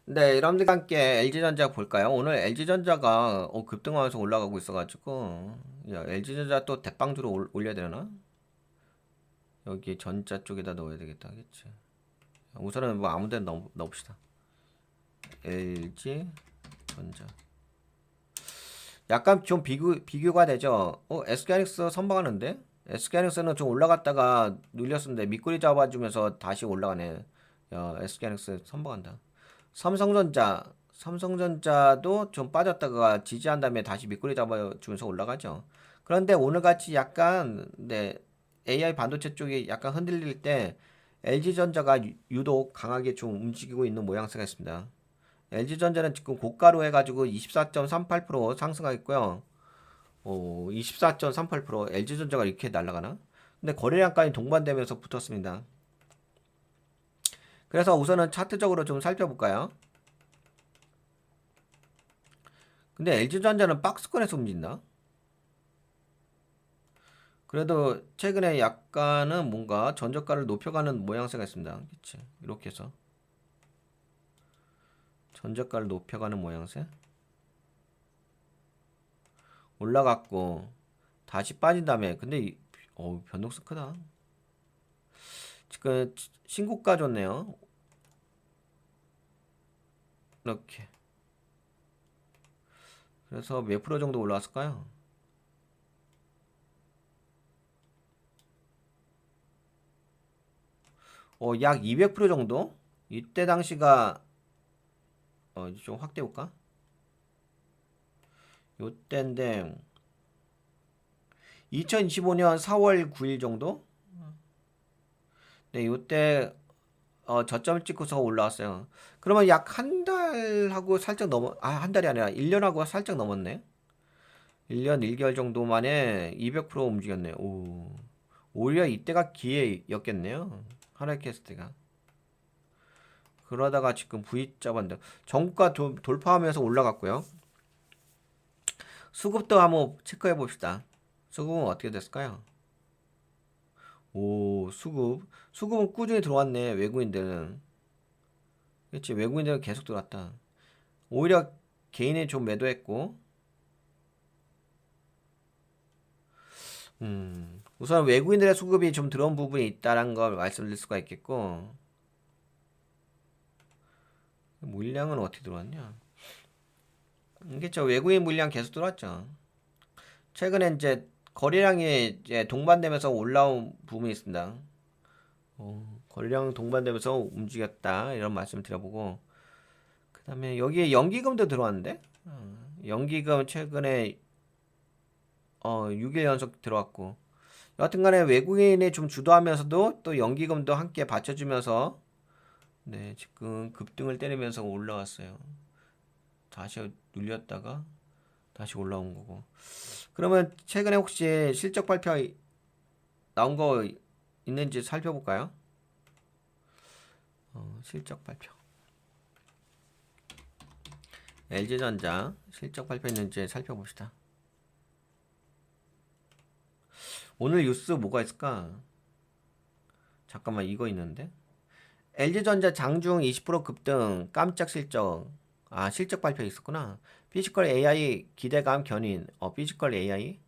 네, 여러분들과 함께 LG전자 볼까요? 오늘 LG전자가 급등하면서 올라가고 있어가지고 야, LG전자 또 대빵주로 올려야 되나? 여기 전자 쪽에다 넣어야 되겠다, 그치? 우선은 뭐 아무 데나 넣읍시다. LG전자. 약간 좀 비교가 되죠? SK하이닉스 선방하는데? SK하이닉스는 좀 올라갔다가 눌렸었는데 밑구리 잡아주면서 다시 올라가네. 야, SK하이닉스 선방한다. 삼성전자도 좀 빠졌다가 지지한 다음에 다시 밑구리 잡아주면서 올라가죠. 그런데 오늘같이 약간 AI 반도체 쪽이 약간 흔들릴 때 LG전자가 유독 강하게 좀 움직이고 있는 모양새가 있습니다. LG전자는 지금 고가로 해가지고 24.38% 상승하겠고요. 24.38% LG전자가 이렇게 날아가나? 근데 거래량까지 동반되면서 붙었습니다. 그래서 우선은 차트적으로 좀 살펴볼까요? 근데 LG전자는 박스권에서 움직인다. 그래도 최근에 약간은 뭔가 전저가를 높여가는 모양새가 있습니다. 그치? 이렇게 해서 전저가를 높여가는 모양새. 올라갔고 다시 빠진 다음에 근데 변동성 크다. 지금 신고가 줬네요. 이렇게. 그래서 몇 프로 정도 올라왔을까요? 약 200% 정도? 이때 당시가 좀 확대해 볼까? 요때인데 2025년 4월 9일 정도? 네, 요때 저점을 찍고서 올라왔어요. 그러면 약 한 달하고 살짝 한 달이 아니라 1년하고 살짝 넘었네. 1년 1개월 정도 만에 200% 움직였네. 오히려 이때가 기회였겠네요. 하나캐스트가. 그러다가 지금 V자 반등. 정가 돌파하면서 올라갔고요. 수급도 한번 체크해 봅시다. 수급은 어떻게 됐을까요? 수급은 꾸준히 들어왔네. 외국인들은. 그렇지, 외국인들은 계속 들어왔다. 오히려 개인이 좀 매도했고, 우선 외국인들의 수급이 좀 들어온 부분이 있다는 걸 말씀드릴 수가 있겠고, 물량은 어떻게 들어왔냐? 이게 저 외국인 물량 계속 들어왔죠. 최근에 이제 거래량이 이제 동반되면서 올라온 부분이 있습니다. 거래량 동반되면서 움직였다 이런 말씀 드려보고, 그 다음에 여기에 연기금도 들어왔는데, 연기금 최근에 6일 연속 들어왔고, 여하튼간에 외국인이 좀 주도하면서도 또 연기금도 함께 받쳐주면서 네, 지금 급등을 때리면서 올라왔어요. 다시 눌렸다가 다시 올라온 거고. 그러면 최근에 혹시 실적 발표 나온 거 있는지 살펴볼까요? 실적 발표. LG전자 실적 발표 있는지 살펴봅시다. 오늘 뉴스 뭐가 있을까? 잠깐만, 이거 있는데. LG전자 장중 20% 급등 깜짝 실적. 실적 발표 있었구나. 피지컬 AI 기대감 견인. 피지컬 AI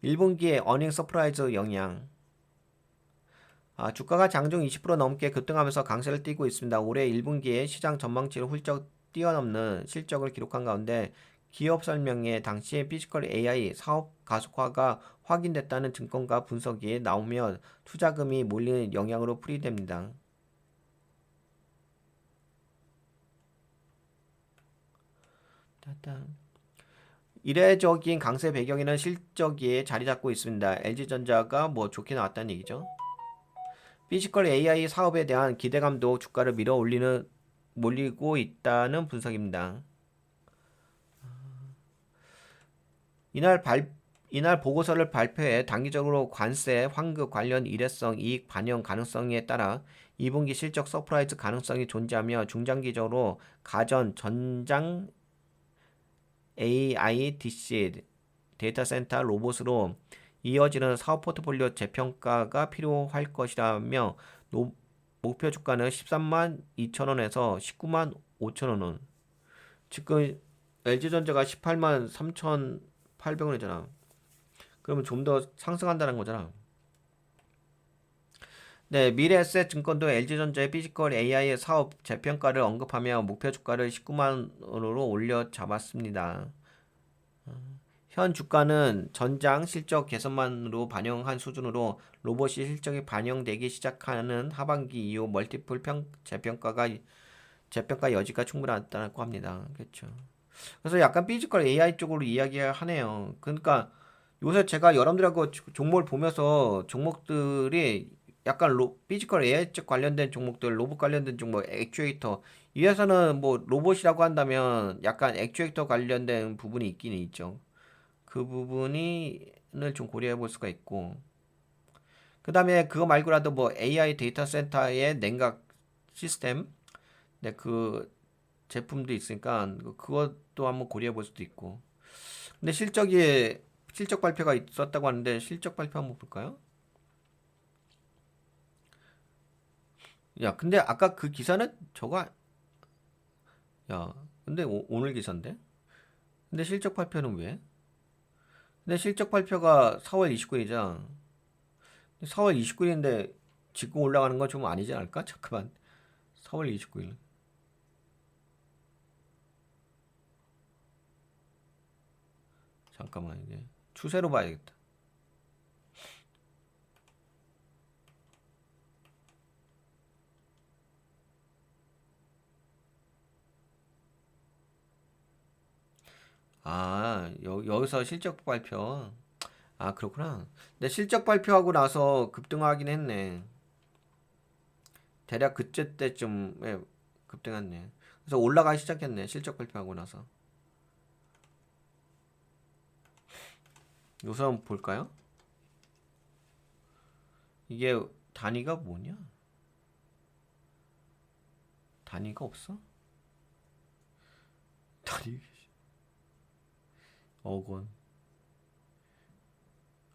1분기에 어닝 서프라이즈 영향. 주가가 장중 20% 넘게 급등하면서 강세를 띠고 있습니다. 올해 1분기에 시장 전망치를 훌쩍 뛰어넘는 실적을 기록한 가운데 기업 설명에 당시에 피지컬 AI 사업 가속화가 확인됐다는 증권가 분석이 나오며 투자금이 몰리는 영향으로 풀이됩니다. 이례적인 강세 배경에는 실적이 자리 잡고 있습니다. LG전자가 뭐 좋게 나왔다는 얘기죠. 피지컬 AI 사업에 대한 기대감도 주가를 몰리고 있다는 분석입니다. 이날 이날 보고서를 발표해 단기적으로 관세, 환급 관련 일회성 이익 반영 가능성에 따라 2분기 실적 서프라이즈 가능성이 존재하며 중장기적으로 가전, 전장, AI, DC, 데이터 센터, 로봇으로 이어지는 사업 포트폴리오 재평가가 필요할 것이라며 목표 주가는 13만 2천 원에서 19만 5,000원은 지금 LG전자가 18만 3,800원이잖아. 그러면 좀 더 상승한다는 거잖아. 네, 미래에셋 증권도 LG전자의 피지컬 AI 사업 재평가를 언급하며 목표 주가를 19만 원으로 올려 잡았습니다. 현 주가는 전장 실적 개선만으로 반영한 수준으로 로봇이 실적이 반영되기 시작하는 하반기 이후 멀티플 재평가 여지가 충분하다고 합니다. 그렇죠. 그래서 약간 피지컬 AI 쪽으로 이야기하네요. 그러니까 요새 제가 여러분들하고 종목을 보면서 종목들이 약간 피지컬 AI 쪽 관련된 종목들, 로봇 관련된 종목, 액추에이터 이 회사는 뭐 로봇이라고 한다면 약간 액추에이터 관련된 부분이 있긴 있죠. 그 부분을 좀 고려해 볼 수가 있고 그 다음에 그거 말고라도 뭐 AI 데이터 센터의 냉각 시스템 네, 그 제품도 있으니까 그것도 한번 고려해 볼 수도 있고 근데 실적 발표가 있었다고 하는데 실적 발표 한번 볼까요? 야 근데 아까 그 기사는 저거 야 근데 오늘 기사인데 근데 실적 발표는 왜? 근데 실적 발표가 4월 29일이잖아 4월 29일인데 지금 올라가는 건 좀 아니지 않을까? 잠깐만 4월 29일 잠깐만 이게 추세로 봐야겠다. 아, 여기서 실적 발표. 아, 그렇구나. 근데 실적 발표하고 나서 급등하긴 했네. 대략 그때 때쯤에 급등했네. 그래서 올라가기 시작했네. 실적 발표하고 나서. 우선 볼까요? 이게 단위가 뭐냐? 단위가 없어? 단위 억 원.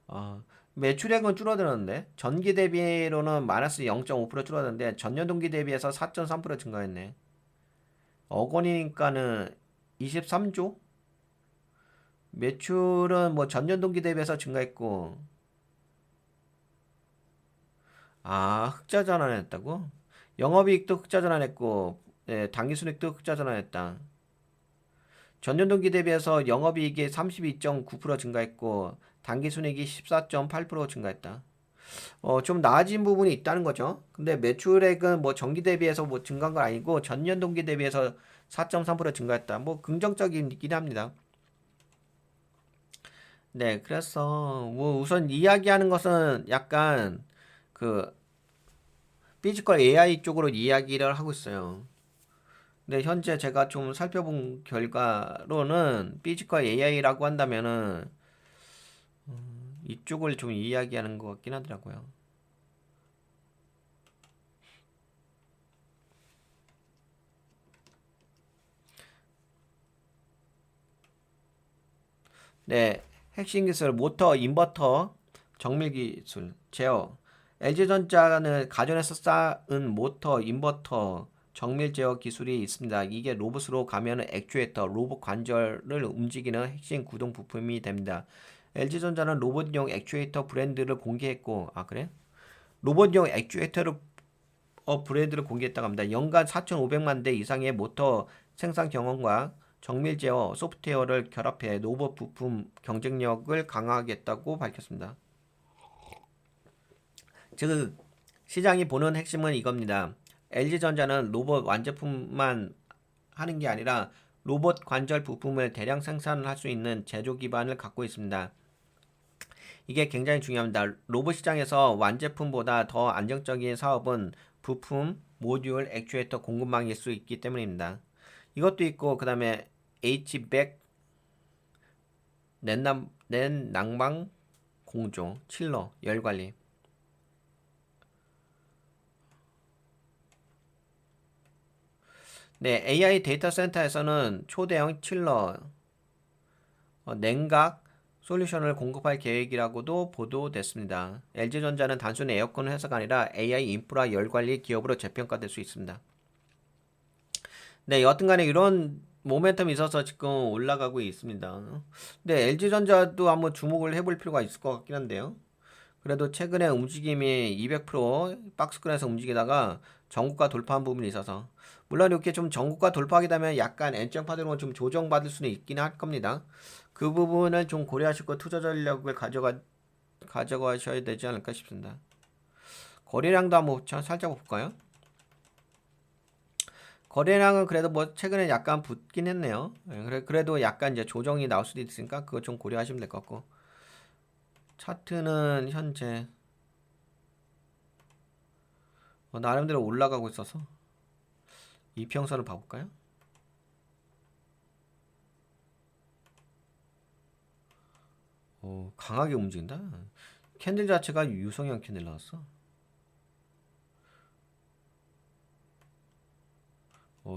아, 매출액은 줄어들었는데 전기 대비로는 마이너스 0.5% 줄어드는데 전년 동기 대비해서 4.3% 증가했네. 억 원이니까는 23조? 매출은 뭐 전년 동기 대비해서 증가했고, 아, 흑자 전환했다고? 영업이익도 흑자 전환했고, 예, 당기순이익도 흑자 전환했다. 전년 동기 대비해서 영업이익이 32.9% 증가했고, 당기순이익이 14.8% 증가했다. 좀 나아진 부분이 있다는 거죠. 근데 매출액은 뭐 전기 대비해서 뭐 증가한 건 아니고, 전년 동기 대비해서 4.3% 증가했다. 뭐 긍정적이긴 합니다. 네, 그래서 뭐 우선 이야기하는 것은 약간 그 피지컬 AI 쪽으로 이야기를 하고 있어요. 근데 현재 제가 좀 살펴본 결과로는 피지컬 AI라고 한다면은 이쪽을 좀 이야기하는 것 같긴 하더라고요. 네, 핵심 기술 모터, 인버터, 정밀 기술, 제어. LG전자는 가전에서 쌓은 모터, 인버터, 정밀 제어 기술이 있습니다. 이게 로봇으로 가면은 액추에이터, 로봇 관절을 움직이는 핵심 구동 부품이 됩니다. LG전자는 로봇용 액추에이터 브랜드를 공개했고, 아 그래? 로봇용 액추에이터를 브랜드를 공개했다고 합니다. 연간 4,500만 대 이상의 모터 생산 경험과 정밀 제어 소프트웨어를 결합해 로봇 부품 경쟁력을 강화하겠다고 밝혔습니다. 즉 시장이 보는 핵심은 이겁니다. LG전자는 로봇 완제품만 하는 게 아니라 로봇 관절 부품을 대량 생산할 수 있는 제조 기반을 갖고 있습니다. 이게 굉장히 중요합니다. 로봇 시장에서 완제품보다 더 안정적인 사업은 부품, 모듈, 액추에이터 공급망일 수 있기 때문입니다. 이것도 있고 그 다음에 H백 낸낭방 공조, 칠러, 열관리. 네, AI 데이터 센터에서는 초대형 칠러, 냉각 솔루션을 공급할 계획이라고도 보도됐습니다. LG전자는 단순히 에어컨 회사가 아니라 AI 인프라 열관리 기업으로 재평가될 수 있습니다. 네, 여튼간에 이런 모멘텀이 있어서 지금 올라가고 있습니다. 근데 LG전자도 한번 주목을 해볼 필요가 있을 것 같긴 한데요. 그래도 최근에 움직임이 200% 박스권에서 움직이다가 전고가 돌파한 부분이 있어서 물론 이렇게 좀 전고가 돌파하게 되면 약간 N장 파동으로 좀 조정받을 수는 있긴 할 겁니다. 그 부분을 좀 고려하시고 투자 전략을 가져가셔야 되지 않을까 싶습니다. 거래량도 한번 살짝 볼까요? 거래량은 그래도 뭐 최근에 약간 붙긴 했네요. 그래도 약간 이제 조정이 나올 수도 있으니까 그거 좀 고려하시면 될 것 같고 차트는 현재 나름대로 올라가고 있어서 이평선을 봐볼까요? 강하게 움직인다. 캔들 자체가 유성형 캔들 나왔어.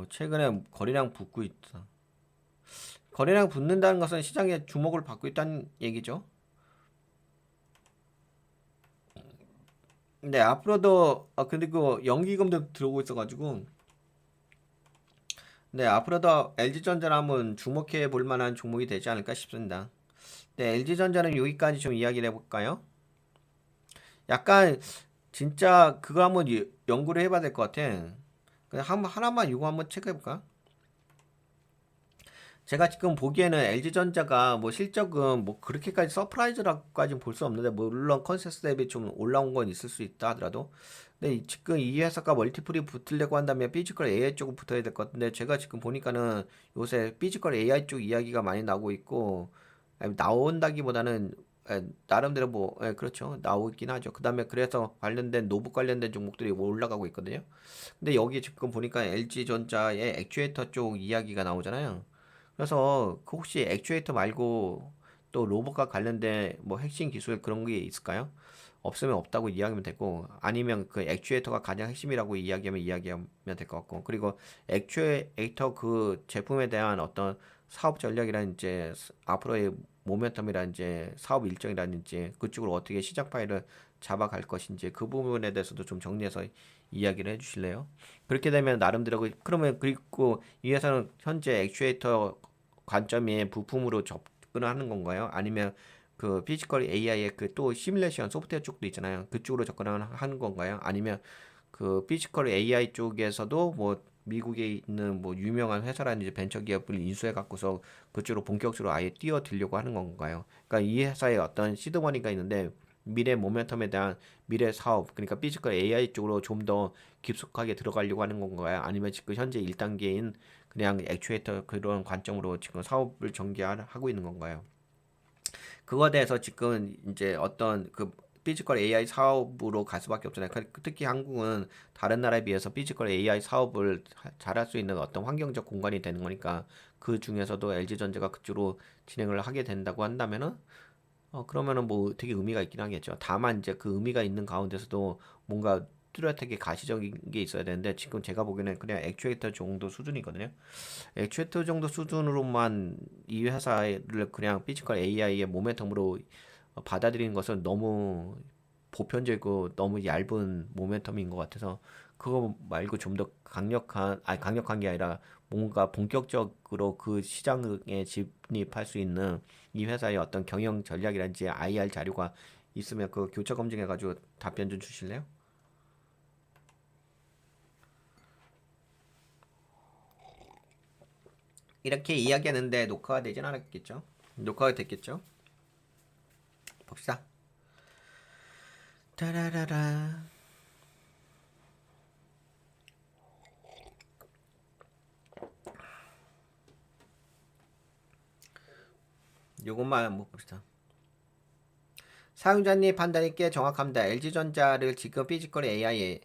최근에 거래량 붙고 있다. 거래량 붙는다는 것은 시장에 주목을 받고 있다는 얘기죠. 근데 앞으로도 근데 그 연기금도 들어오고 있어가지고 네 앞으로도 LG전자를 한번 주목해 볼 만한 종목이 되지 않을까 싶습니다. 네 LG전자는 여기까지 좀 이야기를 해볼까요? 약간 진짜 그거 한번 연구를 해봐야 될 것 같아. 그냥 하나만 이거 한번 체크해볼까? 제가 지금 보기에는 LG전자가 뭐 실적은 뭐 그렇게까지 서프라이즈라고까지는 볼 수 없는데 물론 컨센서스 대비 좀 올라온 건 있을 수 있다 하더라도 근데 지금 이 회사가 멀티플이 붙으려고 한다면 피지컬 AI 쪽은 붙어야 될 것 같은데 제가 지금 보니까는 요새 피지컬 AI 쪽 이야기가 많이 나오고 있고 아니, 나온다기보다는 나름대로 뭐 그렇죠 나오긴 하죠. 그 다음에 그래서 관련된 노브 관련된 종목들이 올라가고 있거든요. 근데 여기 지금 보니까 LG전자의 액추에이터 쪽 이야기가 나오잖아요. 그래서 그 혹시 액추에이터 말고 또 로봇과 관련된 뭐 핵심 기술 그런 게 있을까요? 없으면 없다고 이야기하면 되고 아니면 그 액추에이터가 가장 핵심이라고 이야기하면 될 것 같고 그리고 액추에이터 그 제품에 대한 어떤 사업 전략이라든지 앞으로의 모멘텀이라든지 사업 일정이라든지 그쪽으로 어떻게 시장 파일을 잡아갈 것인지 그 부분에 대해서도 좀 정리해서 이야기를 해주실래요? 그렇게 되면 나름대로 그러면 그리고 이 회사는 현재 액추에이터 관점이 부품으로 접근을 하는 건가요? 아니면 그 피지컬 AI의 그 또 시뮬레이션 소프트웨어 쪽도 있잖아요. 그쪽으로 접근하는 건가요? 아니면 그 피지컬 AI 쪽에서도 뭐 미국에 있는 뭐 유명한 회사라든지 벤처 기업을 인수해 갖고서 그쪽으로 본격적으로 아예 뛰어들려고 하는 건가요? 그러니까 이 회사에 어떤 시드머니가 있는데 미래 모멘텀에 대한 미래 사업 그러니까 피지컬 AI 쪽으로 좀 더 깊숙하게 들어가려고 하는 건가요? 아니면 지금 현재 1단계인 그냥 액추에이터 그런 관점으로 지금 사업을 전개하고 있는 건가요? 그거에 대해서 지금 이제 어떤 그 피지컬 AI 사업으로 갈 수밖에 없잖아요. 특히 한국은 다른 나라에 비해서 피지컬 AI 사업을 잘할 수 있는 어떤 환경적 공간이 되는 거니까 그 중에서도 LG전자가 그쪽으로 진행을 하게 된다고 한다면은 그러면은 뭐 되게 의미가 있긴 하겠죠. 다만 이제 그 의미가 있는 가운데서도 뭔가 뚜렷하게 가시적인 게 있어야 되는데 지금 제가 보기에는 그냥 액추에이터 정도 수준이거든요. 액추에이터 정도 수준으로만 이 회사를 그냥 피지컬 AI의 모멘텀으로 받아들이는 것은 너무 보편적이고 너무 얇은 모멘텀인 것 같아서 그거 말고 좀 더 강력한 게 아니라 뭔가 본격적으로 그 시장에 진입할 수 있는 이 회사의 어떤 경영 전략이란지 IR 자료가 있으면 그 교차 검증해가지고 답변 좀 주실래요? 이렇게 이야기하는데 녹화가 되진 않았겠죠? 녹화가 됐겠죠? 봅시다. 따라라라. 요것만 한번 봅시다. 사용자님 판단이 꽤 정확합니다. LG전자를 지금 피지컬 AI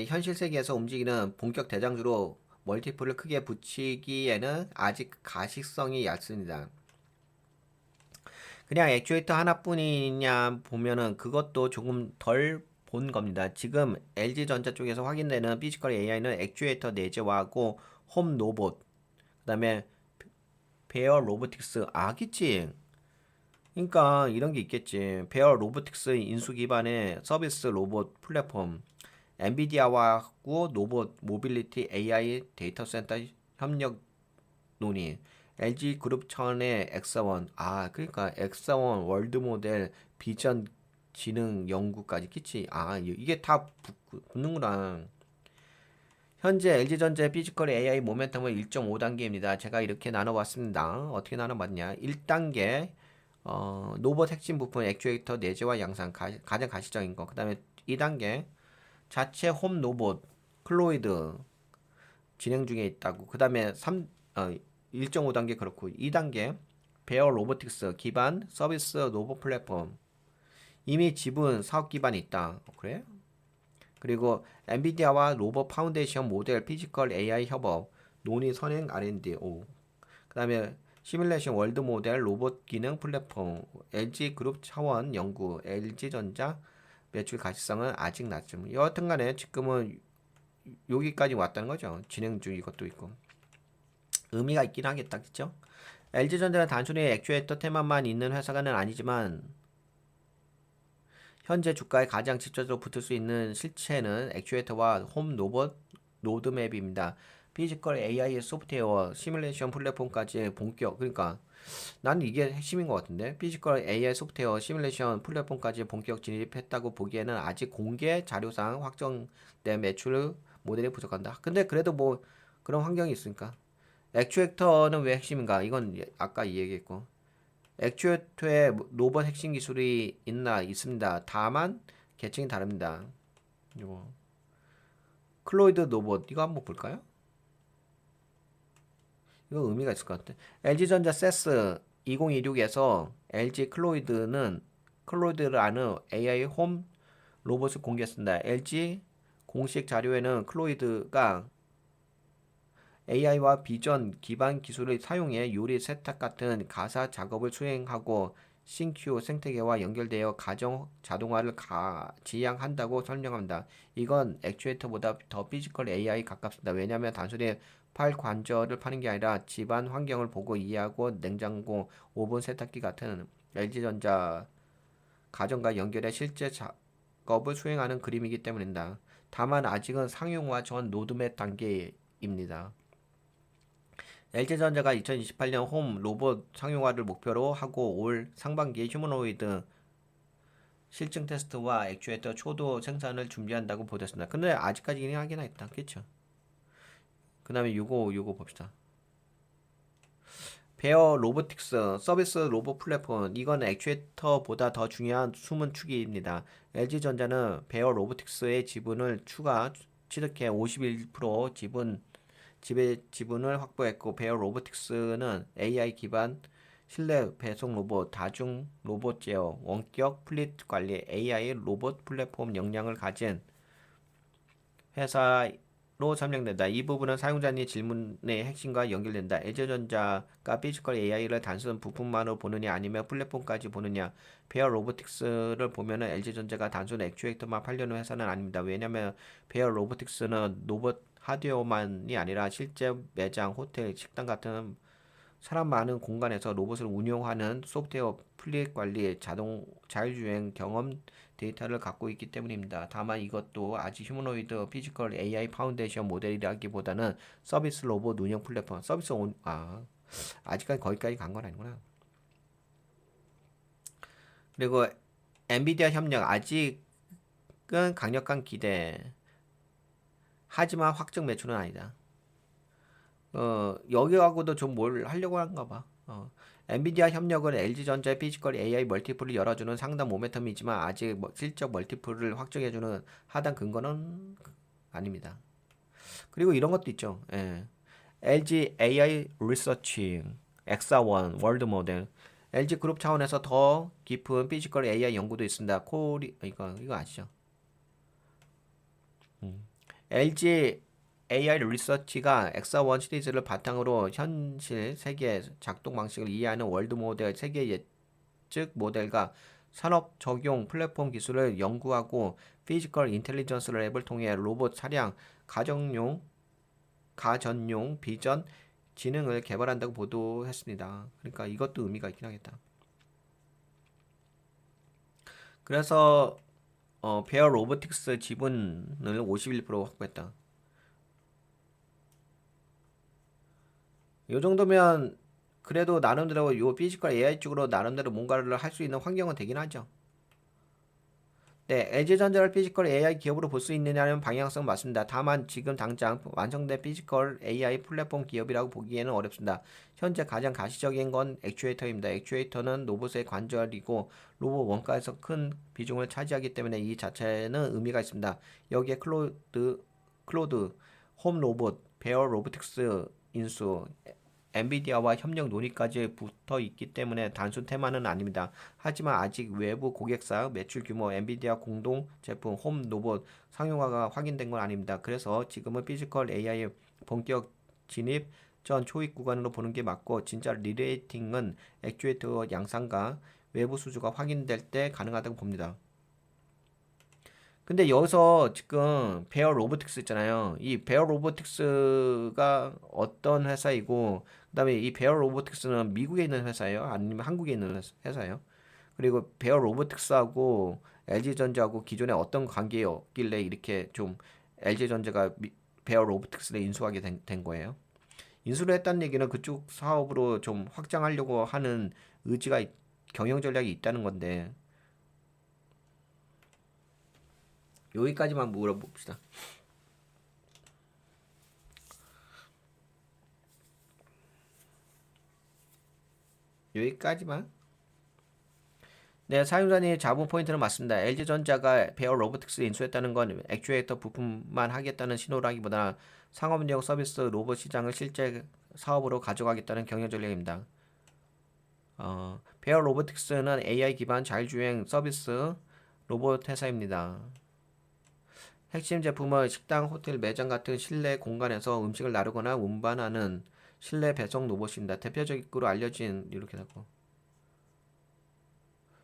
현실 세계에서 움직이는 본격 대장주로 멀티플을 크게 붙이기에는 아직 가시성이 얕습니다. 그냥 액추에이터 하나뿐이냐 보면은 그것도 조금 덜 본 겁니다. 지금 LG전자 쪽에서 확인되는 피지컬 AI는 액추에이터 내재화하고 홈 로봇, 그다음에 베어 로보틱스 아기지. 그러니까 이런 게 있겠지. 베어 로보틱스 인수 기반의 서비스 로봇 플랫폼, 엔비디아하고 노봇 모빌리티 AI 데이터 센터 협력 논의. LG 그룹 차원의 엑사원. 아, 그러니까 엑사원 월드 모델 비전 지능 연구까지 끼치. 아, 이게 다 붙는구나. 현재 LG전자의 피지컬 AI 모멘텀은 1.5단계입니다. 제가 이렇게 나눠봤습니다. 어떻게 나눠봤냐? 1단계 로봇 핵심 부품 액추에이터 내재와 양산 가장 가시적인 거. 그 다음에 2단계 자체 홈 로봇 클로이드 진행 중에 있다고. 그 다음에 1.5단계 그렇고 2단계 베어 로보틱스 기반 서비스 로봇 플랫폼 이미 지분 사업 기반이 있다. 그래? 그리고 엔비디아와 로봇 파운데이션 모델 피지컬 AI 협업 논의 선행 R&D. 그다음에 시뮬레이션 월드 모델 로봇 기능 플랫폼 LG 그룹 차원 연구 LG전자 매출 가시성은 아직 낮음. 여하튼간에 지금은 여기까지 왔다는 거죠. 진행 중 이것도 있고 의미가 있긴 하겠다, 그죠? LG전자는 단순히 액추에이터 테마만 있는 회사는 아니지만 현재 주가에 가장 직접적으로 붙을 수 있는 실체는 액추에이터와 홈 로봇 로드맵입니다. 피지컬 AI 소프트웨어 시뮬레이션 플랫폼까지 본격. 그러니까 나는 이게 핵심인 것 같은데 피지컬 AI 소프트웨어 시뮬레이션 플랫폼까지 본격 진입했다고 보기에는 아직 공개 자료상 확정된 매출 모델이 부족한다. 근데 그래도 뭐 그런 환경이 있으니까 액추에이터는 왜 핵심인가? 이건 아까 이 얘기했고 액추에이터에 로봇 핵심 기술이 있습니다. 다만 계층이 다릅니다. 이거 클로이드 로봇 이거 한번 볼까요? 이거 의미가 있을 것 같아. LG전자 세스 2026에서 LG 클로이드라는 AI 홈 로봇을 공개했습니다. LG 공식 자료에는 클로이드가 AI와 비전 기반 기술을 사용해 요리 세탁 같은 가사 작업을 수행하고 신큐 생태계와 연결되어 가정 자동화를 지향한다고 설명합니다. 이건 액추에이터보다 더 피지컬 AI 가깝습니다. 왜냐하면 단순히 팔 관절을 파는 게 아니라 집안 환경을 보고 이해하고 냉장고, 오븐 세탁기 같은 LG전자 가정과 연결해 실제 작업을 수행하는 그림이기 때문입니다. 다만 아직은 상용화 전 로드맵 단계입니다. LG전자가 2028년 홈 로봇 상용화를 목표로 하고 올 상반기에 휴머노이드 실증 테스트와 액추에이터 초도 생산을 준비한다고 보도했습니다. 근데 아직까지는 하긴 했다. 그쵸? 그 다음에 요거 봅시다. 베어 로보틱스 서비스 로봇 플랫폼 이건 액추에이터보다 더 중요한 숨은 축입니다. LG전자는 베어 로보틱스의 지분을 취득해 51% 지분을 확보했고 베어 로보틱스는 AI 기반 실내 배송 로봇, 다중 로봇 제어, 원격 플릿 관리, AI 로봇 플랫폼 역량을 가진 회사로 설명된다. 이 부분은 사용자님 질문의 핵심과 연결된다. LG전자가 피지컬 AI를 단순 부품만으로 보느냐 아니면 플랫폼까지 보느냐. 베어 로보틱스를 보면은 LG전자가 단순 액추에이터만 팔려는 회사는 아닙니다. 왜냐면 베어 로보틱스는 로봇 하드웨어만이 아니라 실제 매장, 호텔, 식당 같은 사람 많은 공간에서 로봇을 운용하는 소프트웨어 플릿 관리, 자율주행 경험 데이터를 갖고 있기 때문입니다. 다만 이것도 아직 휴머노이드 피지컬 AI 파운데이션 모델이라기보다는 서비스 로봇 운영 플랫폼, 아직까지 거기까지 간 건 아니구나. 그리고 엔비디아 협력 아직은 강력한 기대. 하지만 확정 매출은 아니다. 여기하고도 좀 뭘 하려고 한가 봐. 엔비디아 협력은 LG전자의 피지컬 AI 멀티플을 열어주는 상당 모멘텀이지만 아직 실적 멀티플을 확정해주는 하단 근거는 아닙니다. 그리고 이런 것도 있죠. 예. LG AI 리서치, 엑사원, 월드 모델, LG 그룹 차원에서 더 깊은 피지컬 AI 연구도 있습니다. 이거 아시죠? LG AI 리서치가 엑사원 시리즈를 바탕으로 현실 세계 작동 방식을 이해하는 월드 모델 세계 예측 모델과 산업 적용 플랫폼 기술을 연구하고 피지컬 인텔리전스 랩을 통해 로봇 차량 가전용 비전 지능을 개발한다고 보도했습니다. 그러니까 이것도 의미가 있긴 하겠다. 그래서 베어 로보틱스 지분을 51% 확보했다. 요 정도면 그래도 나름대로 요 피지컬 AI 쪽으로 나름대로 뭔가를 할 수 있는 환경은 되긴 하죠. 네, LG전자를 피지컬 AI 기업으로 볼 수 있느냐는 방향성은 맞습니다. 다만 지금 당장 완성된 피지컬 AI 플랫폼 기업이라고 보기에는 어렵습니다. 현재 가장 가시적인 건 액추에이터입니다. 액추에이터는 로봇의 관절이고 로봇 원가에서 큰 비중을 차지하기 때문에 이 자체는 의미가 있습니다. 여기에 클로드, 홈 로봇, 베어 로보틱스 인수, 엔비디아와 협력 논의까지 붙어 있기 때문에 단순 테마는 아닙니다. 하지만 아직 외부 고객사 매출 규모, 엔비디아 공동 제품, 홈 로봇 상용화가 확인된 건 아닙니다. 그래서 지금은 피지컬 AI 본격 진입 전 초입 구간으로 보는 게 맞고 진짜 리레이팅은 액추에이터 양산과 외부 수주가 확인될 때 가능하다고 봅니다. 근데 여기서 지금 베어 로보틱스 있잖아요. 이 베어 로보틱스가 어떤 회사이고, 그다음에 이 베어 로보틱스는 미국에 있는 회사예요? 아니면 한국에 있는 회사예요? 그리고 베어 로보틱스하고 LG전자하고 기존에 어떤 관계였길래 이렇게 좀 LG전자가 베어 로보틱스를 인수하게 된 거예요? 인수를 했다는 얘기는 그쪽 사업으로 좀 확장하려고 하는 의지가, 경영 전략이 있다는 건데, 여기까지만 물어봅시다. 여기까지만. 네, 사용자님 잡은 포인트는 맞습니다. LG전자가 베어 로보틱스를 인수했다는 건 액추에이터 부품만 하겠다는 신호라기보다 상업용 서비스 로봇 시장을 실제 사업으로 가져가겠다는 경영 전략입니다. 베어 로보틱스는 AI 기반 자율주행 서비스 로봇 회사입니다. 핵심 제품은 식당, 호텔, 매장 같은 실내 공간에서 음식을 나르거나 운반하는 실내 배송 로봇입니다. 대표적으로 알려진 이렇게 하고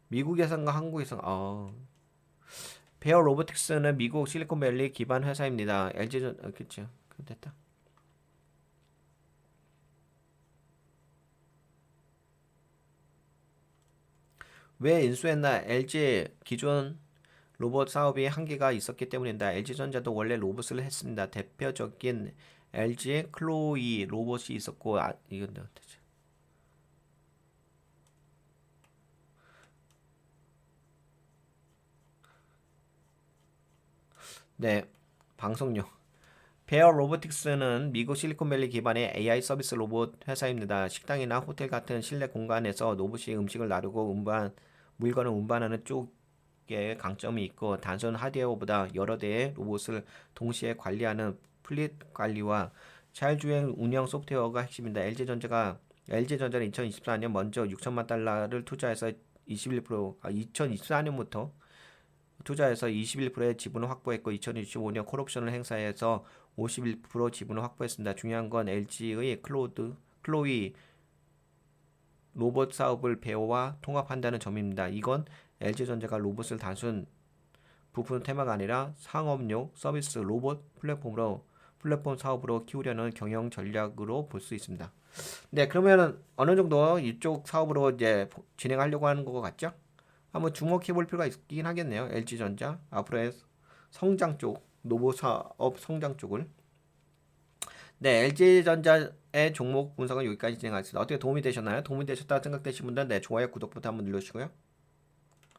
미국에선가 한국에선 베어 로보틱스는 미국 실리콘밸리 기반 회사입니다. LG전 그쵸. 그럼 됐다. 왜 인수했나? LG 기존 로봇 사업이 한계가 있었기 때문입니다. LG전자도 원래 로봇을 했습니다. 대표적인 LG 클로이 로봇이 있었고, 이건 어떻게? 네, 방송용. 베어 로보틱스는 미국 실리콘밸리 기반의 AI 서비스 로봇 회사입니다. 식당이나 호텔 같은 실내 공간에서 로봇이 음식을 나르고 물건을 운반하는 쪽에 강점이 있고 단순 하드웨어보다 여러 대의 로봇을 동시에 관리하는 플릿 관리와 자율주행 운영 소프트웨어가 핵심입니다. LG전자는 2024년 먼저 6천만 달러를 투자해서 2024년부터 투자해서 21%의 지분을 확보했고 2025년 콜옵션을 행사해서 51% 지분을 확보했습니다. 중요한 건 LG의 클로이 로봇 사업을 베어와 통합한다는 점입니다. 이건 LG전자가 로봇을 단순 부품 테마가 아니라 상업용 서비스 로봇 플랫폼 사업으로 키우려는 경영 전략으로 볼 수 있습니다. 네, 그러면 어느 정도 이쪽 사업으로 이제 진행하려고 하는 것 같죠? 한번 주목해 볼 필요가 있긴 하겠네요. LG전자 앞으로의 성장 쪽, 노보 사업 성장 쪽을. 네, LG전자의 종목 분석은 여기까지 진행하겠습니다. 어떻게 도움이 되셨나요? 도움이 되셨다고 생각되신 분들은 네, 좋아요, 구독 버튼 한번 눌러주시고요.